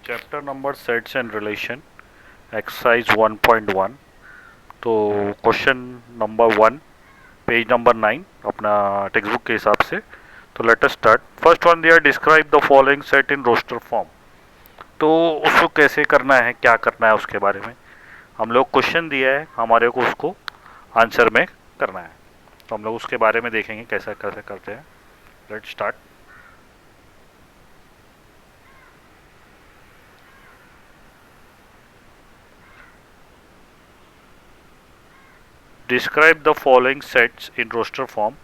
Chapter number sets and relation exercise 1.1। तो question number 1 page number 9 अपना text book के हिसाब से। तो let us start. First one दिया describe the following set in roster form. तो उसको कैसे करना है, क्या करना है उसके बारे में हम लोग क्वेश्चन दिया है, हमारे को उसको आंसर में करना है। तो हम लोग उसके बारे में देखेंगे कैसे कैसे करते हैं। Let start. Describe the following sets in roster form.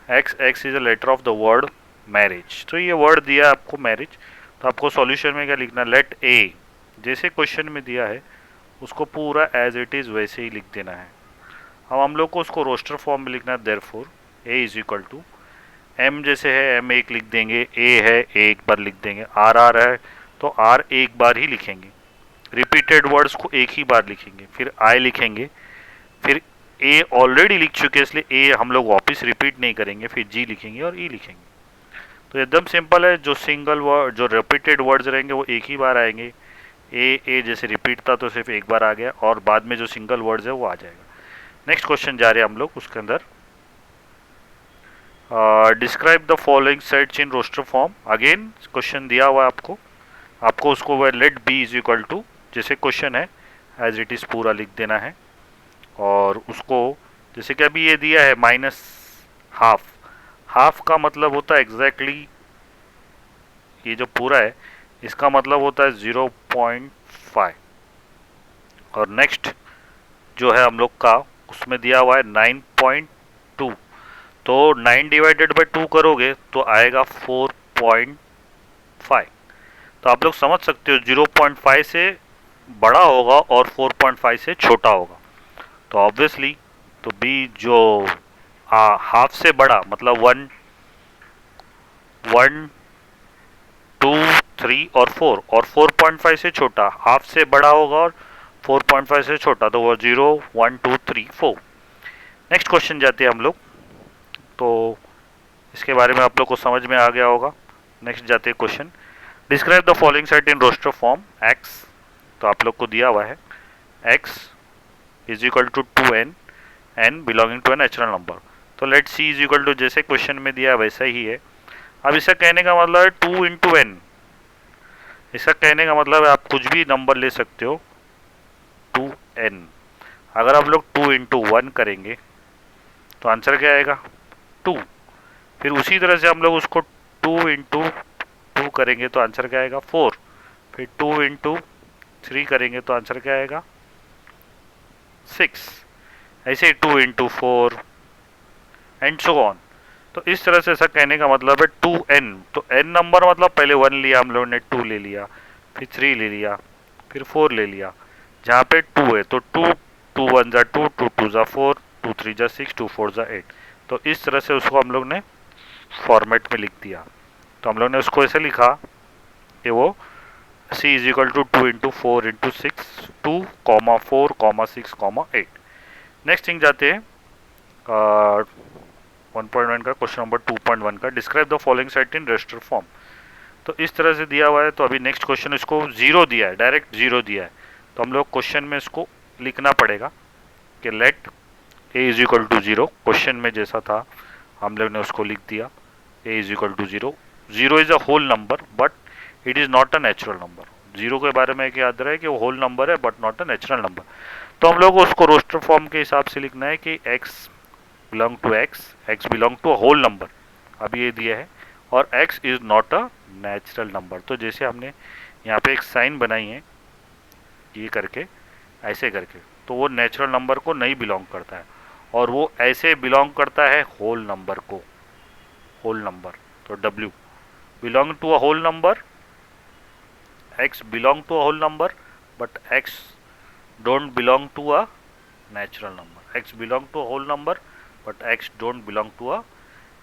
X X is a letter of the word marriage. तो ये वर्ड दिया है आपको मैरिज, तो आपको सॉल्यूशन में क्या लिखना है, लेट ए जैसे क्वेश्चन में दिया है उसको पूरा एज इट इज वैसे ही लिख देना है। अब हम लोग को उसको रोस्टर फॉर्म में लिखना है। Therefore A is equal to M जैसे है एम एक लिख देंगे, ए है ए एक बार लिख देंगे, आर आर है तो आर एक बार ही लिखेंगे, रिपीटेड वर्ड्स को एक ही बार लिखेंगे, फिर आई लिखेंगे, फिर ए ऑलरेडी लिख चुके हैं इसलिए ए हम लोग वापस रिपीट नहीं करेंगे, फिर जी लिखेंगे और ई लिखेंगे। तो एकदम सिंपल है। जो सिंगल वर्ड जो रिपीटेड वर्ड्स रहेंगे वो एक ही बार आएंगे। ए जैसे रिपीट था तो सिर्फ एक बार आ गया, और बाद में जो सिंगल वर्ड्स है वो आ जाएगा। नेक्स्ट क्वेश्चन जा रहे हैं हम लोग उसके अंदर। Describe the following sets in roster form. Again question दिया हुआ है आपको, आपको उसको let B is equal to जैसे क्वेश्चन है एज इट इज पूरा लिख देना है। और उसको जैसे कि अभी ये दिया है माइनस हाफ, हाफ का मतलब होता है एग्जैक्टली ये जो पूरा है इसका मतलब होता है 0.5। और नेक्स्ट जो है हम लोग का उसमें दिया हुआ है 9.2, तो 9 डिवाइडेड बाई 2 करोगे तो आएगा 4.5। तो आप लोग समझ सकते हो 0.5 से बड़ा होगा और 4.5 से छोटा होगा। तो ऑब्वियसली तो बी जो हाफ से बड़ा मतलब 4.5 से छोटा, हाफ से बड़ा होगा और 4.5 से छोटा, तो वो 0 1 2 3 4। नेक्स्ट क्वेश्चन जाते हैं हम लोग। तो इसके बारे में आप लोग को समझ में आ गया होगा। नेक्स्ट जाते हैं question. Describe the following set in roster form X. तो आप लोग को दिया हुआ है X is equal to 2n, n belonging to a natural number. तो let C is equal to जैसे क्वेश्चन में दिया वैसा ही है। अब इसका कहने का मतलब है 2 इंटू एन। इसका कहने का मतलब है आप कुछ भी नंबर ले सकते हो 2n। अगर आप लोग 2 इंटू 1 करेंगे तो आंसर क्या आएगा 2। फिर उसी तरह से हम लोग उसको 2 इंटू 2 करेंगे तो आंसर क्या आएगा 4। फिर 2 इंटू 3 करेंगे तो आंसर क्या आएगा 6। ऐसे ही 2 इंटू 4 एंड सो ऑन। तो इस तरह से ऐसा कहने का मतलब है 2n। तो n नंबर मतलब पहले 1 लिया हम लोगों ने, 2 ले लिया, फिर 3 ले लिया, फिर 4 ले लिया। जहाँ पे 2 है तो 2 2 1 जा 2 2 2 जा 4 2 3 जा 6 2 4 जा 8। तो इस तरह से उसको हम लोग ने फॉर्मेट में लिख दिया। तो हम लोग ने उसको ऐसे लिखा कि वो c is equal to 2 into 4 into 6 2 comma 4 comma 6 comma 8। Next thing जाते हैं 1.1 का क्वेश्चन नंबर 2.1 का। Describe the following set in register form. तो इस तरह से दिया हुआ है। तो अभी नेक्स्ट क्वेश्चन इसको जीरो दिया है, डायरेक्ट जीरो दिया है, तो हम लोग क्वेश्चन में इसको लिखना पड़ेगा कि let A is equal to zero. Question में जैसा था हम लोग ने उसको लिख दिया A is equal to zero. Zero is a whole number but it is not a natural number. Zero के बारे में एक याद रहे कि वो होल नंबर है but not a natural number. तो हम लोग उसको रोस्टर फॉर्म के हिसाब से लिखना है कि x belong to x belong to a whole number, अभी ये दिया है, और x is not a natural number. तो जैसे हमने यहाँ पे एक साइन बनाई है ये करके ऐसे करके, तो वो नेचुरल नंबर को नहीं बिलोंग करता है, और वो ऐसे बिलोंग करता है होल नंबर को, होल नंबर। तो w belong to a whole number, x belong to a whole number but x don't belong to a natural number. x belong to a whole number but x don't belong to a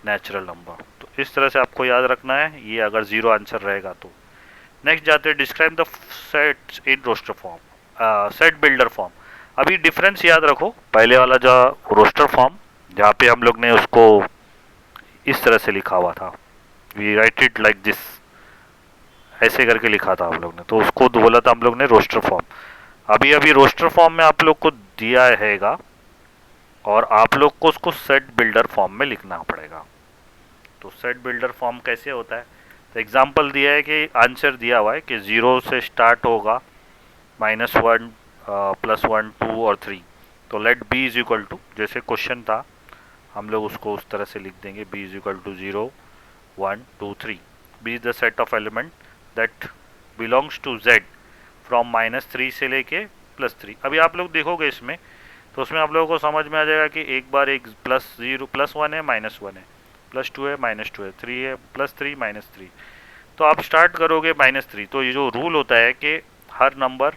natural number. तो इस तरह से आपको याद रखना है ये अगर जीरो आंसर रहेगा तो। नेक्स्ट जाते हैं describe the sets in roster form, set builder form. अभी डिफरेंस याद रखो, पहले वाला जो रोस्टर फॉर्म जहाँ पे हम लोग ने उसको इस तरह से लिखा हुआ था, we write it like this ऐसे करके लिखा था हम लोग ने, तो उसको बोला था हम लोग ने रोस्टर फॉर्म। अभी अभी रोस्टर फॉर्म में आप लोग को दिया हैगा और आप लोग को उसको सेट बिल्डर फॉर्म में लिखना पड़ेगा। तो सेट बिल्डर फॉर्म कैसे होता है, तो एग्जाम्पल दिया है कि आंसर दिया हुआ है कि 0 से स्टार्ट होगा, -1 +1 2 और 3। तो let B is equal to, जैसे क्वेश्चन था हम लोग उसको उस तरह से लिख देंगे, b is equal to 0 1 2 3। B is the set of element that belongs to z from -3 से लेके +3। अभी आप लोग देखोगे इसमें, तो उसमें आप लोगों को समझ में आ जाएगा कि एक बार एक +0 +1 है, -1 है, +2 है, -2 है, 3 है, +3 -3। तो आप स्टार्ट करोगे -3, तो ये जो रूल होता है कि हर नंबर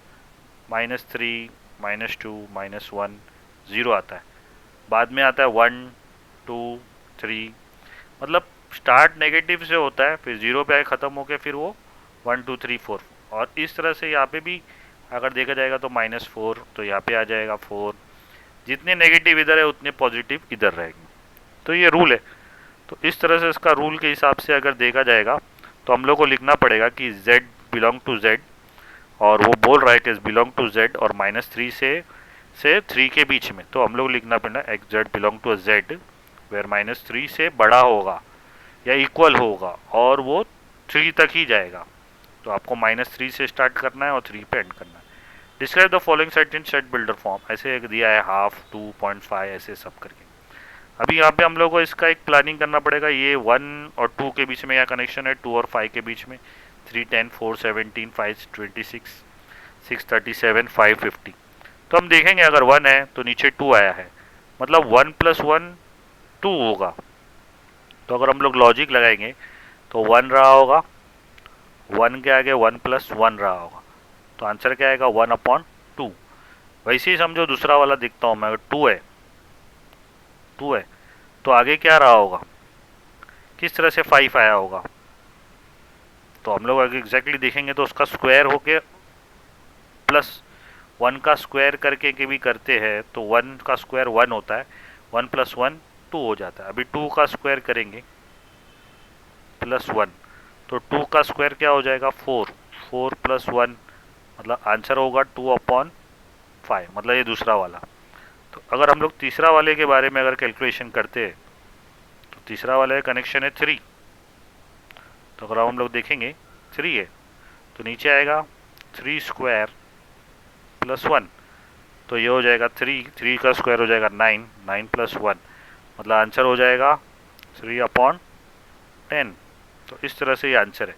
-3 -2 -1 0 आता है, बाद में आता है 1 2 3, मतलब स्टार्ट नेगेटिव से होता है, फिर 0 पे आए ख़त्म होके फिर वो 1 2 3 4। और इस तरह से यहाँ पे भी अगर देखा जाएगा तो -4, तो यहाँ पे आ जाएगा 4। जितने नेगेटिव इधर है उतने पॉजिटिव इधर रहेंगे। तो ये रूल है। तो इस तरह से इसका रूल के हिसाब से अगर देखा जाएगा तो हम लोग को लिखना पड़ेगा कि z बिलोंग टू z, और वो बोल रहा है कि बिलोंग टू z और -3 से 3 के बीच में, तो हम लोग लिखना पड़ेगा x z belong to z where -3 से बड़ा होगा या इक्वल होगा और वो 3 तक ही जाएगा। तो आपको -3 से स्टार्ट करना है और 3 पे एंड करना है। Describe the following set in set builder form, ऐसे एक दिया है, हाफ 2.5 ऐसे सब करके। अभी यहाँ पे हम लोग को इसका एक प्लानिंग करना पड़ेगा, ये 1 और 2 के बीच में क्या कनेक्शन है, 2 और 5 के बीच में, 3 10 4 17 5 26 6 37 5 50। तो हम देखेंगे अगर 1 है तो नीचे 2 आया है, मतलब 1 + 1 2 होगा। तो अगर हम लोग लॉजिक लगाएंगे तो 1 रहा होगा, 1 के आगे 1 + 1 रहा होगा, तो आंसर क्या आएगा 1/2। वैसे ही समझो दूसरा वाला दिखता हूँ मैं, अगर 2 है तो आगे क्या रहा होगा, किस तरह से 5 आया होगा। तो हम लोग अगर एग्जैक्टली देखेंगे तो उसका स्क्वायर होके +1 का स्क्वायर करके के भी करते हैं, तो 1 का स्क्वायर 1 होता है, 1 + 1 2 हो जाता है। अभी 2 का स्क्वायर करेंगे +1, तो 2 का स्क्वायर क्या हो जाएगा 4, 4 + 1, मतलब आंसर होगा 2/5, मतलब ये दूसरा वाला। तो अगर हम लोग तीसरा वाले के बारे में अगर कैलकुलेशन करते हैं तो तीसरा वाले का कनेक्शन है 3। तो अगर हम लोग देखेंगे 3 है तो नीचे आएगा 3² +1, तो ये हो जाएगा 3 का स्क्वायर हो जाएगा 9, 9 + 1, मतलब आंसर हो जाएगा 3/10। तो इस तरह से ये आंसर है।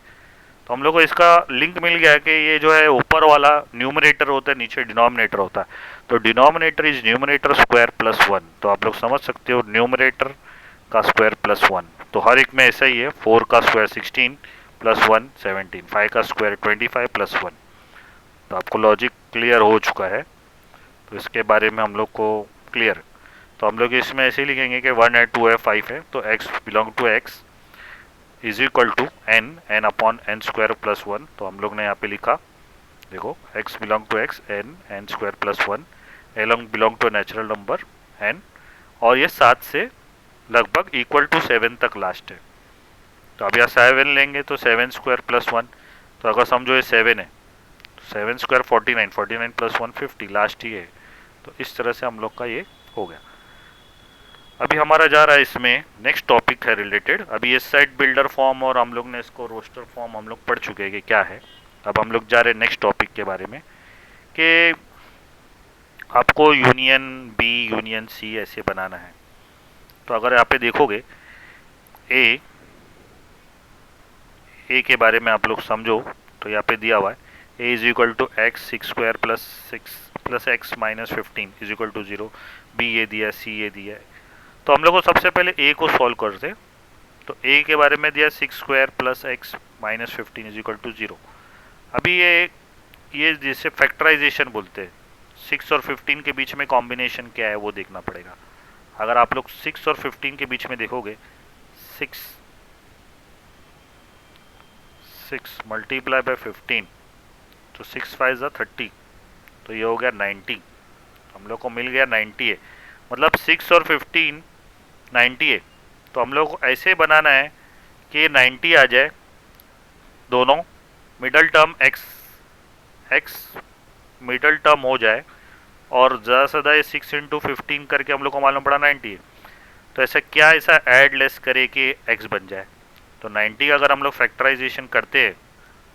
तो हम लोग को इसका लिंक मिल गया कि ये जो है ऊपर वाला न्यूमरेटर होता है, नीचे डिनोमिनेटर होता है। तो डिनोमिनेटर इज न्यूमरेटर स्क्वायर +1, तो आप लोग समझ सकते हो न्यूमरेटर का स्क्वायर +1। तो हर एक में ऐसा ही है, 4 का स्क्वायर 16 + 1 17, 5 का स्क्वायर 25 + 1। तो आपको लॉजिक क्लियर हो चुका है, तो इसके बारे में हम लोग को क्लियर। तो हम लोग इसमें ऐसे ही लिखेंगे कि 1 है 2 है 5 है, तो x belong to x is equal to n/n² +1। तो हम लोग ने यहाँ पे लिखा, देखो x belong to x n/n² +1 along belong to natural number n, और ये 7 से लगभग इक्वल टू 7 तक लास्ट है। तो अब यहाँ 7 लेंगे तो 7² +1, तो अगर समझो ये 7 है तो 7² 49, 49 + 1 50, लास्ट ही है। तो इस तरह से हम लोग का ये हो गया। अभी हमारा जा रहा है इसमें नेक्स्ट टॉपिक है रिलेटेड। अभी ये सेट बिल्डर फॉर्म और हम लोग ने इसको रोस्टर फॉर्म हम लोग पढ़ चुके हैं कि क्या है। अब हम लोग जा रहे हैं नेक्स्ट टॉपिक के बारे में कि आपको यूनियन बी यूनियन सी ऐसे बनाना है। तो अगर यहाँ पे देखोगे ए के बारे में आप लोग समझो, तो यहाँ पे दिया हुआ है A is equal to X 6² + x - 15 is equal to 0। B ये दिया, सी ये दिया है। तो हम लोग को सबसे पहले ए को सॉल्व करते हैं। तो ए के बारे में दिया 6² + x - 15 इज इक्वल टू 0। अभी ये जिसे फैक्टराइजेशन बोलते हैं, 6 और 15 के बीच में कॉम्बिनेशन क्या है वो देखना पड़ेगा। अगर आप लोग 6 और 15 के बीच में देखोगे, 6 मल्टीप्लाई बाय 15, तो 6 5 ज़ा 30, तो ये हो गया 90। हम लोग को मिल गया 90 है, मतलब 6 और 15 90 है। तो हम लोग को ऐसे बनाना है कि 90 आ जाए दोनों middle term x x middle term हो जाए और ज़्यादा से ज़्यादा ये 6 × 15 करके हम लोग को मालूम पड़ा 90 है। तो ऐसा क्या ऐसा ऐड लेस करे कि एक्स बन जाए। तो 90 का अगर हम लोग फैक्टराइजेशन करते हैं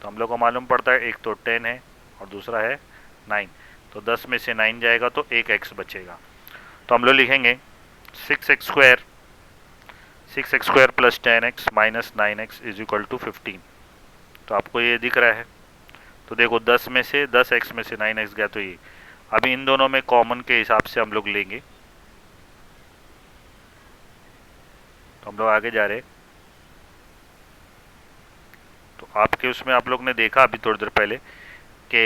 तो हम लोग को मालूम पड़ता है एक तो 10 है और दूसरा है 9। तो 10 में से 9 जाएगा तो एक एक्स बचेगा। तो हम लोग लिखेंगे 6x² 6x² plus 10x minus 9x is equal to 15। तो आपको ये दिख रहा है। तो देखो 10 में से 10x में से 9x गया तो ये अभी इन दोनों में कॉमन के हिसाब से हम लोग लेंगे। तो हम लोग आगे जा रहे। तो आपके उसमें आप लोग ने देखा अभी थोड़ी देर पहले कि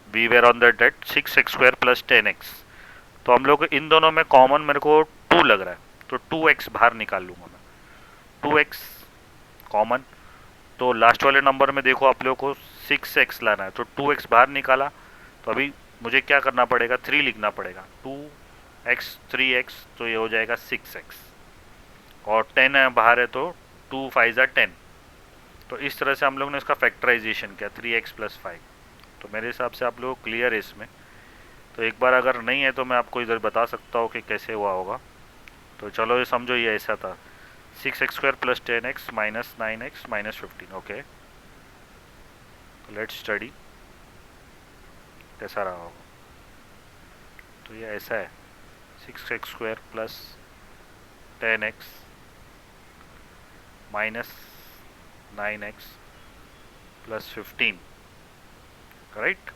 we were on the date 6x² plus 10x। तो हम लोग इन दोनों में कॉमन मेरे को 2 लग रहा है। तो 2x बाहर निकाल लूंगा मैं। 2x common. तो लास्ट वाले नंबर में देखो आप लोग को 6x लाना है। तो 2x बाहर निकाला। तो अभी मुझे क्या करना पड़ेगा 3 लिखना पड़ेगा। 2x 3x तो ये हो जाएगा 6x और 10 है बाहर है तो 2 5 10। तो इस तरह से हम लोग ने इसका फैक्टराइजेशन किया 3x प्लस 5। तो मेरे हिसाब से आप लोग क्लियर है इसमें। तो एक बार अगर नहीं है तो मैं आपको इधर बता सकता हूँ कि कैसे हुआ होगा। तो चलो ये समझो ये ऐसा था 6x² plus 10x minus 9x minus 15। Okay let's study कैसा रहा होगा। तो ये ऐसा है 6x² plus 10x minus 9x plus 15 correct.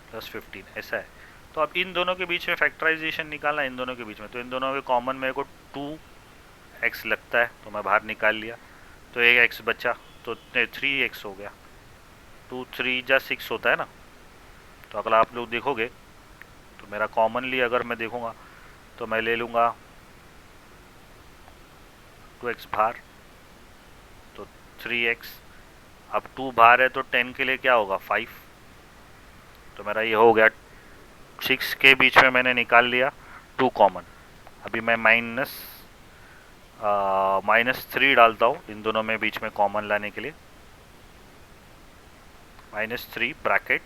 Plus 15 ऐसा है। तो अब इन दोनों के बीच में फैक्टराइजेशन निकालना इन दोनों के बीच में। तो इन दोनों के कॉमन मेरे को 2x लगता है तो मैं बाहर निकाल लिया। तो एक x बचा तो 3x हो गया। 2 3 जा 6 होता है ना। तो अगला आप लोग देखोगे तो मेरा कॉमनली अगर मैं देखूंगा तो मैं ले लूँगा 2x बाहर तो 3x। अब 2 बाहर है तो 10 के लिए क्या होगा 5। तो मेरा ये हो गया 6 के बीच में मैंने निकाल लिया 2 कॉमन। अभी मैं -3 डालता हूँ इन दोनों में बीच में कॉमन लाने के लिए। -3 ब्रैकेट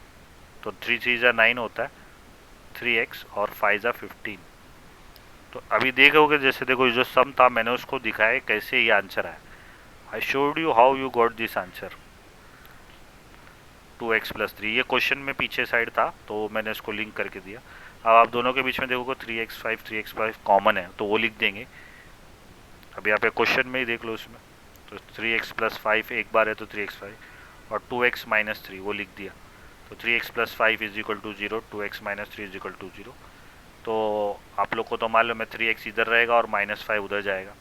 तो 3 3 जा 9 होता है 3x और 5 जा 15। तो अभी देखोगे जैसे देखो जो सम था मैंने उसको दिखाया कैसे ये आंसर आया। I showed you how you got this answer 2x plus 3। ये क्वेश्चन में पीछे साइड था तो मैंने इसको लिंक करके दिया। अब आप दोनों के बीच में देखोगे 3x5 कॉमन है तो वो लिख देंगे। अभी आप क्वेश्चन में ही देख लो इसमें। तो 3x प्लस 5 एक बार है तो 3x5 और 2x माइनस 3 वो लिख दिया। तो 3x plus 5 is equal to 0 2x minus 3 is equal to 0। तो आप लोग को तो मालूम है 3x इधर रहेगा और -5 उधर जाएगा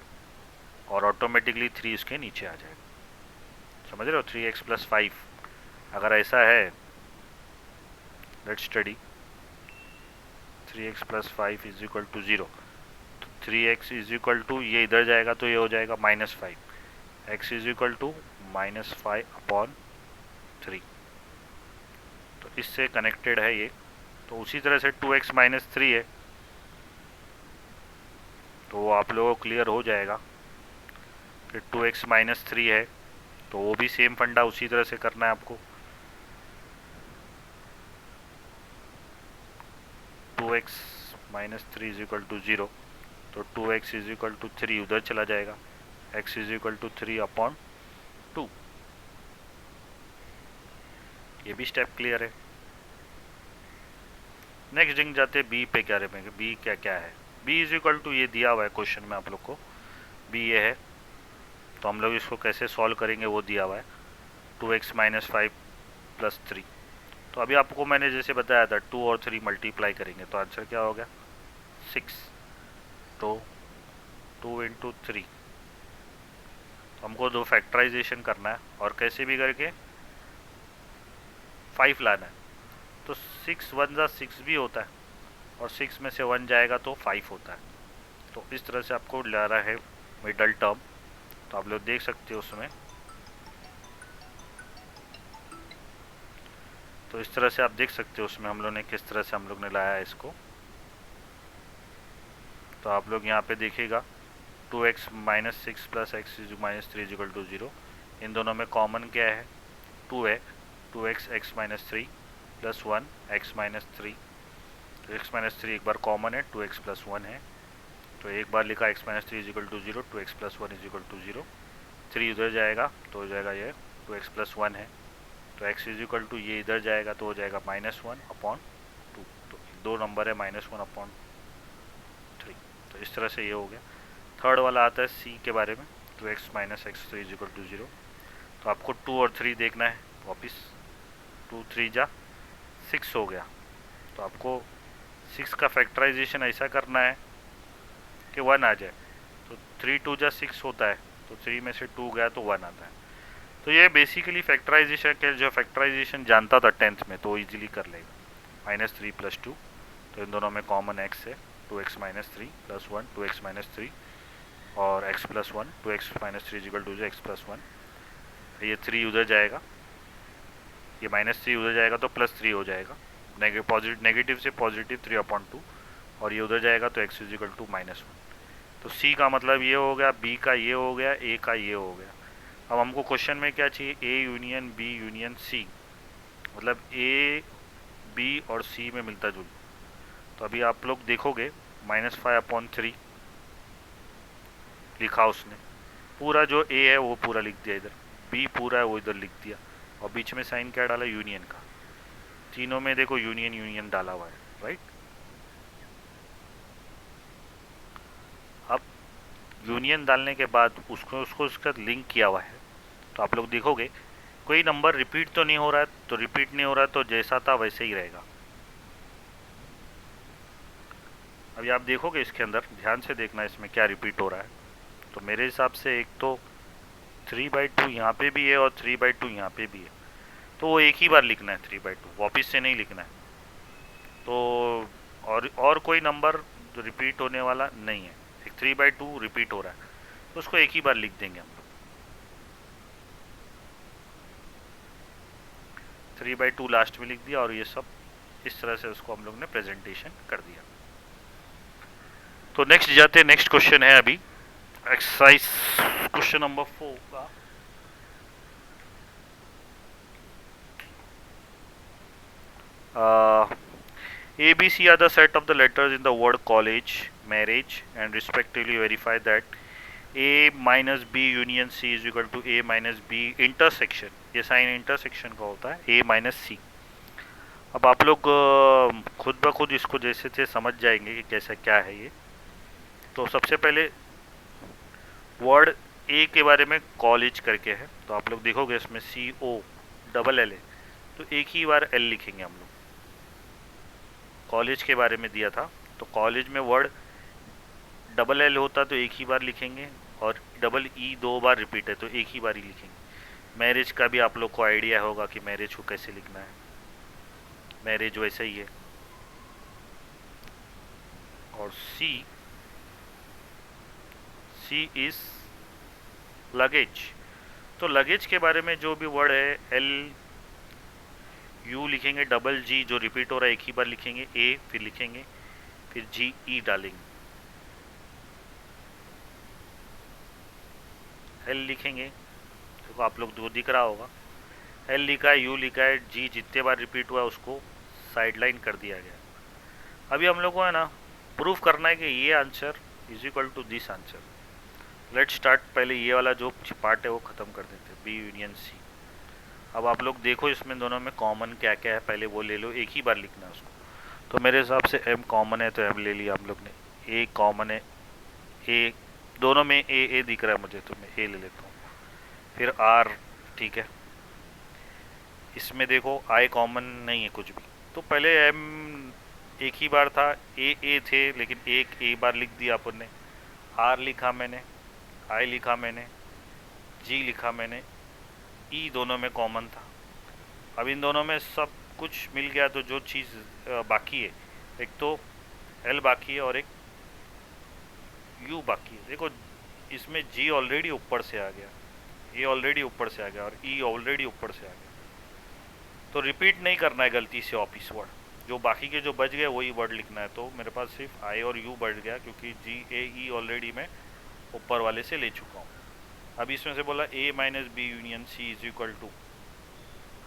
और ऑटोमेटिकली 3 इसके नीचे आ जाएगा। समझ रहे हो 3x प्लस 5 अगर ऐसा है let's study 3x plus 5 is equal to 0। तो 3x इज इक्वल टू ये इधर जाएगा तो ये हो जाएगा -5 x is equal to -5 upon 3। तो इससे कनेक्टेड है ये। तो उसी तरह से 2x माइनस 3 है तो वो आप लोगों को क्लियर हो जाएगा कि 2x माइनस 3 है। तो वो भी सेम फंडा उसी तरह से करना है आपको। 2x minus 3 is equal to 0 तो 2x इज इक्वल टू 3 उधर चला जाएगा x is equal to 3 upon 2। ये भी स्टेप क्लियर है। नेक्स्ट डिंग जाते बी पे क्या रहेंगे। बी क्या क्या है। बी इज इक्वल टू ये दिया हुआ है क्वेश्चन में आप लोग को बी ये है। तो हम लोग इसको कैसे सॉल्व करेंगे वो दिया हुआ है 2x माइनस 5 प्लस 3। तो अभी आपको मैंने जैसे बताया था 2 और 3 मल्टीप्लाई करेंगे तो आंसर क्या हो गया 6। तो 2 इंटू 3 हमको दो फैक्टराइजेशन करना है और कैसे भी करके 5 लाना है। तो 6 1 जा 6 भी होता है और 6 में से 1 जाएगा तो 5 होता है। तो इस तरह से आपको ला रहा है मिडल टर्म। तो आप लोग देख सकते हो उसमें। तो इस तरह से आप देख सकते हो उसमें हम लोग ने किस तरह से हम लोग ने लाया है इसको। तो आप लोग यहाँ पे देखिएगा 2x minus six plus x minus three is equal to 0। इन दोनों में कॉमन क्या है? 2 है। 2x x minus three plus 1 x minus three. तो एक्स माइनस थ्री एक बार कॉमन है, 2x प्लस 1 है। तो एक बार लिखा x minus three is equal to 0, 2x plus 1 is equal to 0। 3 उधर जाएगा तो हो जाएगा ये 2x प्लस 1 है। तो x इजिकल टू ये इधर जाएगा तो हो जाएगा -1/2। तो दो नंबर है -1/3। तो इस तरह से ये हो गया। थर्ड वाला आता है c के बारे में, 2x minus x three is equal to 0। तो आपको 2 और 3 देखना है वापिस। 2 3 जा 6 हो गया। तो आपको 6 का फैक्टराइजेशन ऐसा करना है कि 1 आ जाए। तो 3 2 जा 6 होता है, तो 3 में से 2 गया तो 1 आता है। तो ये बेसिकली फैक्टराइजेशन के जो फैक्टराइजेशन जानता था 10th में तो इजीली कर लेगा। -3 + 2, तो इन दोनों में कॉमन x है, 2x minus three plus 1 2x minus three और x plus 1 2x minus three is equal to x plus 1। ये 3 उधर जाएगा, ये -3 उधर जाएगा तो +3 हो जाएगा। नेगेटिव से पॉजिटिव 3/2 और ये उधर जाएगा तो x इजिकल टू -1। तो c का मतलब ये हो गया, b का ये हो गया, a का ये हो गया। अब हमको क्वेश्चन में क्या चाहिए? a union b union c, मतलब a b और c में मिलता जुल। तो अभी आप लोग देखोगे -5/3 लिखा उसने, पूरा जो a है वो पूरा लिख दिया इधर, b पूरा है वो इधर लिख दिया, और बीच में साइन क्या डाला? यूनियन का। तीनों में देखो यूनियन यूनियन डाला हुआ है, राइट। अब यूनियन डालने के बाद उसको उसका लिंक किया हुआ है। तो आप लोग देखोगे कोई नंबर रिपीट तो नहीं हो रहा है, तो रिपीट नहीं हो रहा है तो जैसा था वैसे ही रहेगा। अभी आप देखोगे इसके अंदर, ध्यान से देखना इसमें क्या रिपीट हो रहा है। तो मेरे हिसाब से एक तो 3/2 यहाँ पे भी है और 3/2 यहाँ पे भी है, तो वो एक ही बार लिखना है 3/2, वापिस से नहीं लिखना है। तो और कोई नंबर जो रिपीट होने वाला नहीं है, एक 3/2 रिपीट हो रहा है तो उसको एक ही बार लिख देंगे हम लोग। 3/2 लास्ट में लिख दिया और ये सब इस तरह से उसको हम लोग ने प्रेजेंटेशन कर दिया। तो नेक्स्ट जाते हैं, नेक्स्ट क्वेश्चन है अभी एक्सरसाइज क्वेश्चन नंबर 4 का। ABC are the set of the letters in the word college, marriage and respectively verify that A minus B union C is equal to A minus B intersection। ये sign intersection का होता है A minus C। अब आप लोग खुद ब खुद इसको जैसे थे समझ जाएंगे कि कैसा क्या है ये। तो सबसे पहले वर्ड ए के बारे में कॉलेज करके है, तो आप लोग देखोगे इसमें COLL है, तो एक ही बार L लिखेंगे हम लोग। कॉलेज के बारे में दिया था तो कॉलेज में वर्ड LL होता तो एक ही बार लिखेंगे, और EE 2 बार रिपीट है तो एक ही बार ही लिखेंगे। मैरिज का भी आप लोग को आइडिया होगा कि मैरिज को कैसे लिखना है, मैरिज वैसा ही है। और C इज लगेज, तो लगेज के बारे में जो भी वर्ड है LU लिखेंगे, G जो रिपीट हो रहा है एक ही बार लिखेंगे, A फिर लिखेंगे, फिर GE डालेंगे, L लिखेंगे, देखो आप लोग को दिख रहा होगा L लिखा है, U लिखा है, G जितने बार रिपीट हुआ उसको साइडलाइन कर दिया गया। अभी हम लोग को है ना प्रूफ करना है कि ये answer is equal to this answer. Let start, पहले ये वाला जो पार्ट है वो ख़त्म कर देते, B यूनियन C। अब आप लोग देखो इसमें दोनों में कॉमन क्या क्या है, पहले वो ले लो, एक ही बार लिखना है उसको। तो मेरे हिसाब से M कॉमन है तो M ले लिया हम लोग ने, A कॉमन है, A दोनों में A दिख रहा है मुझे तो मैं A ले लेता हूँ, फिर R ठीक है। इसमें देखो I कॉमन नहीं है कुछ भी, तो पहले M एक ही बार था, A थे लेकिन एक A बार लिख दिया अपन ने, R लिखा मैंने, I लिखा मैंने, G लिखा मैंने, E दोनों में कॉमन था। अब इन दोनों में सब कुछ मिल गया, तो जो चीज़ बाकी है, एक तो L बाकी है और एक U बाकी है। देखो इसमें G ऑलरेडी ऊपर से आ गया, A ऑलरेडी ऊपर से आ गया और E ऑलरेडी ऊपर से आ गया। तो रिपीट नहीं करना है गलती से ऑफिस वर्ड, जो बाकी के जो बच गए वही वर्ड लिखना है। तो मेरे पास सिर्फ आई और यू बच गया, क्योंकि जी ए ई ऑलरेडी मैं ऊपर वाले से ले चुका हूँ। अभी इसमें से बोला A minus B union C is equal to,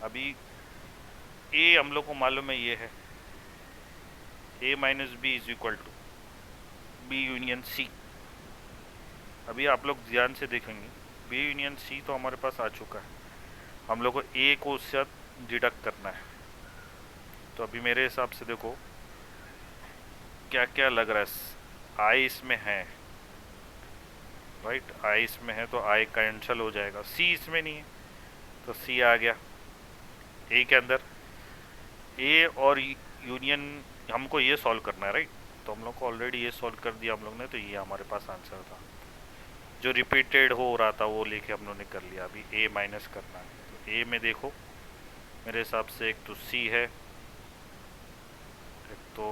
अभी ए हम लोग को मालूम है ये है, A minus B is equal to B union C. अभी आप लोग ध्यान से देखेंगे, बी यूनियन सी तो हमारे पास आ चुका है, हम लोग को ए को उससे डिडक्ट करना है। तो अभी मेरे हिसाब से देखो क्या क्या लग रहा है, आई इसमें है, राइट, आई इसमें है तो आई कैंसिल हो जाएगा, सी इसमें नहीं है तो सी आ गया ए के अंदर। ए और यूनियन हमको ये सॉल्व करना है, राइट, तो हम लोग को ऑलरेडी ये सॉल्व कर दिया हम लोग ने, तो ये हमारे पास आंसर था। जो रिपीटेड हो रहा था वो लेके हम लोग ने कर लिया। अभी ए माइनस करना है, तो ए में देखो मेरे हिसाब से एक तो सी है, एक तो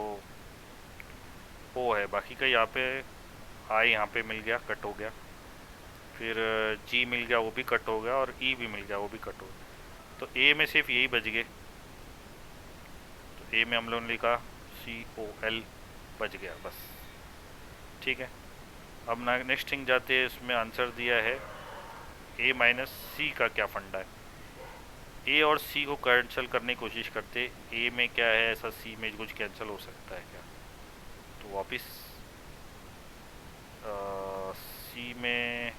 ओ है, बाकी का यहाँ पे आई यहाँ पे मिल गया, कट हो गया, फिर जी मिल गया वो भी कट हो गया, और ई भी मिल गया वो भी कट हो गया। तो ए में सिर्फ यही बच गए, तो ए में हम लोगों ने लिखा सी ओ एल, बच गया बस, ठीक है। अब नेक्स्ट थिंग जाते हैं, इसमें आंसर दिया है ए माइनस सी का क्या फंडा है। ए और सी को कैंसिल करने की कोशिश करते, ए में क्या है ऐसा सी में कुछ कैंसिल हो सकता है क्या, तो वापस सी में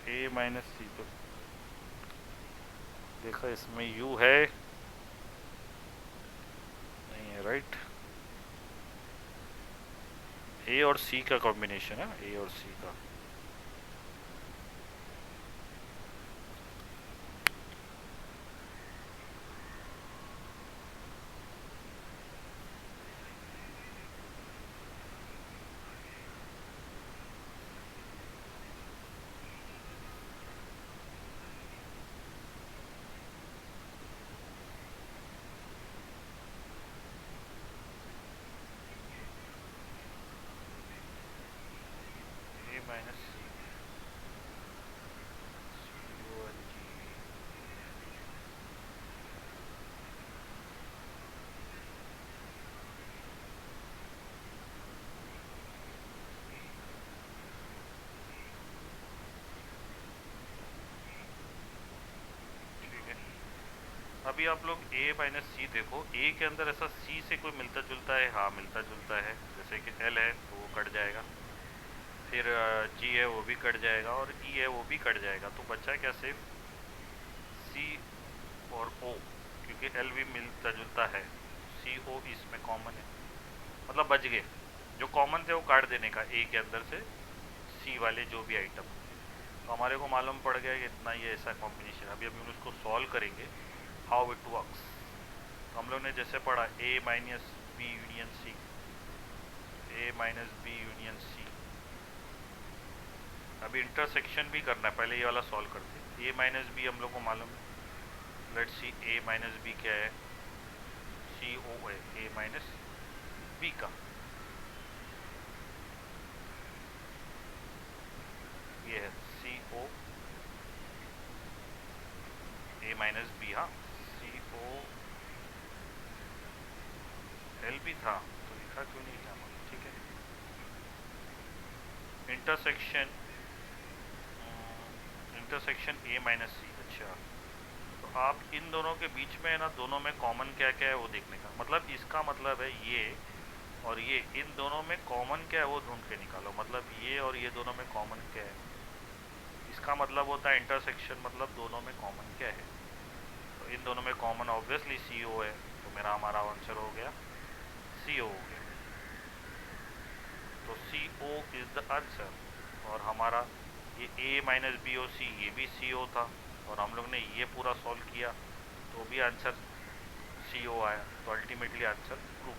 ए माइनस सी, तो देखा इसमें यू है नहीं है, राइट, ए और सी का कॉम्बिनेशन है, ए और सी का। ए माइनस अभी आप लोग ए माइनस सी देखो, ए के अंदर ऐसा सी से कोई मिलता जुलता है, हाँ मिलता जुलता है, जैसे कि एल है तो वो कट जाएगा, फिर जी है वो भी कट जाएगा, और ई है वो भी कट जाएगा, तो बचा क्या सिर्फ सी और ओ, क्योंकि एल भी मिलता जुलता है, सी ओ इसमें कॉमन है, मतलब बच गए, जो कॉमन थे वो काट देने का ए के अंदर से सी वाले जो भी आइटम। तो हमारे को मालूम पड़ गया कि इतना ये ऐसा कॉम्बिनेशन। अभी हम उसको सॉल्व करेंगे हाउ इट वर्क्स। तो हम लोग ने जैसे पढ़ा ए minus B union C, a minus B union C. अभी इंटरसेक्शन भी करना है, पहले ये वाला सॉल्व करते हैं। ए माइनस बी हम लोग को मालूम है, let's see a minus b क्या है, सी ओ है ए माइनस बी का, ये है सी ओ ए माइनस बी, हाँ सी ओ एल भी था तो लिखा क्यों नहीं था, ठीक है। इंटरसेक्शन, इंटरसेक्शन ए माइनस सी, अच्छा, तो आप इन दोनों के बीच में है ना, दोनों में कॉमन क्या क्या है वो देखने का, मतलब इसका मतलब है ये और ये, इन दोनों में कॉमन क्या है वो ढूंढ के निकालो, मतलब ये और ये दोनों में कॉमन क्या है, इसका मतलब होता है इंटरसेक्शन, मतलब दोनों में कॉमन क्या है। तो इन दोनों में कॉमन ऑब्वियसली सी ओ है, तो मेरा हमारा आंसर हो गया सी ओ हो गया, तो सी ओ इज द आंसर। और हमारा ये ए माइनस बी ओ सी, ये भी सी ओ था, और हम लोग ने ये पूरा सॉल्व किया तो भी आंसर सी ओ आया, तो अल्टीमेटली आंसर प्रूव